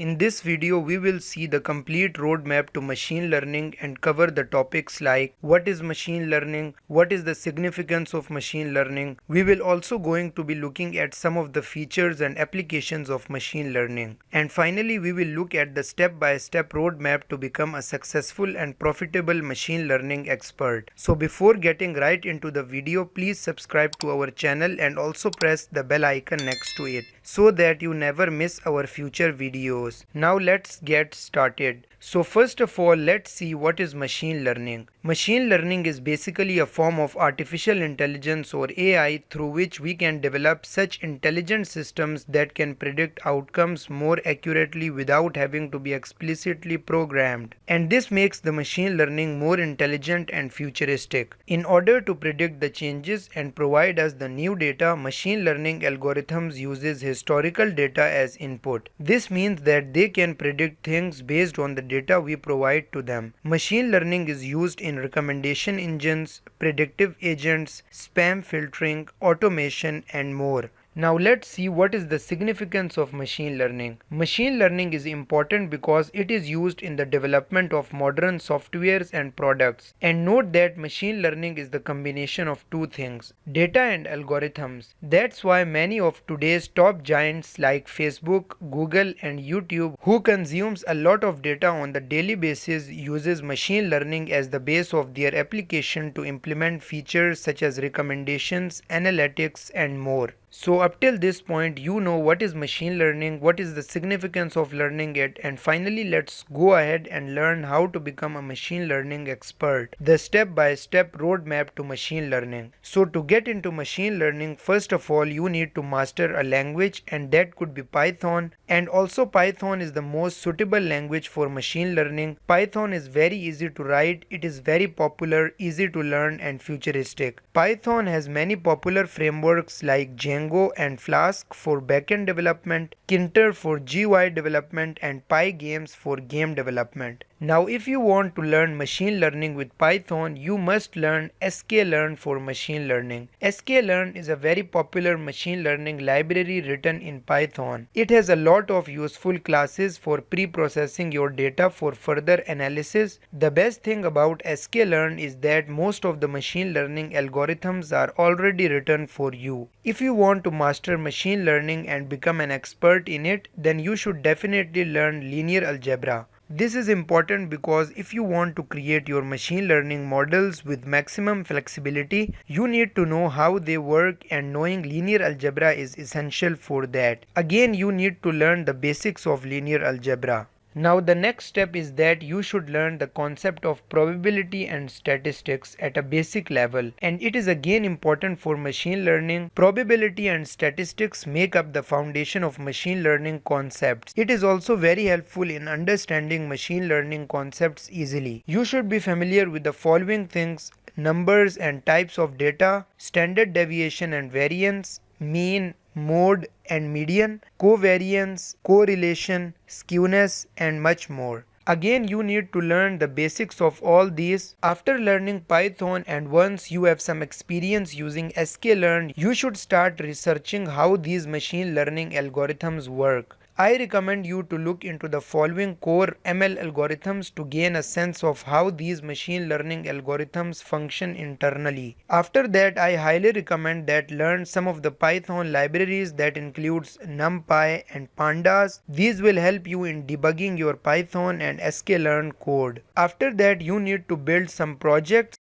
In this video, we will see the complete roadmap to machine learning and cover the topics like what is machine learning, what is the significance of machine learning. We will also going to be looking at some of the features and applications of machine learning. And finally, we will look at the step-by-step roadmap to become a successful and profitable machine learning expert. So before getting right into the video, please subscribe to our channel and also press the bell icon next to it so that you never miss our future videos. Now let's get started. So first of all, let's see what is machine learning. Machine learning is basically a form of artificial intelligence or AI through which we can develop such intelligent systems that can predict outcomes more accurately without having to be explicitly programmed. And this makes the machine learning more intelligent and futuristic. In order to predict the changes and provide us the new data, machine learning algorithms uses historical data as input. This means that they can predict things based on the data we provide to them. Machine learning is used in recommendation engines, predictive agents, spam filtering, automation, and more. Now let's see what is the significance of machine learning. Machine learning is important because it is used in the development of modern softwares and products. And note that machine learning is the combination of two things, data and algorithms. That's why many of today's top giants like Facebook, Google, and YouTube, who consumes a lot of data on the daily basis, uses machine learning as the base of their application to implement features such as recommendations, analytics, and more. So up till this point, you know what is machine learning, what is the significance of learning it, and finally let's go ahead and learn how to become a machine learning expert. The step-by-step roadmap to machine learning. So to get into machine learning, first of all you need to master a language, and that could be Python. And also Python is the most suitable language for machine learning. Python is very easy to write, it is very popular, easy to learn, and futuristic. Python has many popular frameworks like Django and Flask for backend development, Kinter for GUI development, and Pygames for game development. Now if you want to learn machine learning with Python, you must learn sklearn for machine learning. Sklearn is a very popular machine learning library written in Python. It has a lot of useful classes for pre-processing your data for further analysis. The best thing about sklearn is that most of the machine learning algorithms are already written for you. If you want to master machine learning and become an expert in it, then you should definitely learn linear algebra. This is important because if you want to create your machine learning models with maximum flexibility, you need to know how they work, and knowing linear algebra is essential for that. Again, you need to learn the basics of linear algebra. Now the next step is that you should learn the concept of probability and statistics at a basic level, and it is again important for machine learning. Probability and statistics make up the foundation of machine learning concepts. It is also very helpful in understanding machine learning concepts easily. You should be familiar with the following things: numbers and types of data, standard deviation and variance, mean, mode and median, covariance, correlation, skewness, and much more. Again, you need to learn the basics of all these. After learning Python and once you have some experience using sklearn, you should start researching how these machine learning algorithms work. I recommend you to look into the following core ML algorithms to gain a sense of how these machine learning algorithms function internally. After that, I highly recommend that learn some of the Python libraries that includes NumPy and Pandas. These will help you in debugging your Python and sklearn code. After that, you need to build some projects.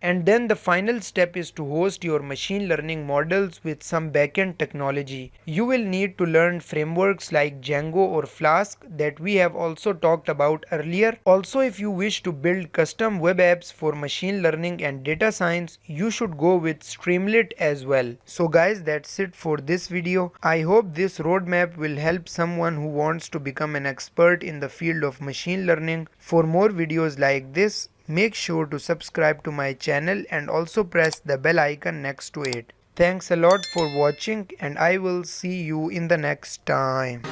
And then the final step is to host your machine learning models with some backend technology. You will need to learn frameworks like Django or Flask that we have also talked about earlier. Also, if you wish to build custom web apps for machine learning and data science, you should go with Streamlit as well. So guys, that's it for this video. I hope this roadmap will help someone who wants to become an expert in the field of machine learning. For more videos like this, make sure to subscribe to my channel and also press the bell icon next to it. Thanks a lot for watching, and I will see you in the next time.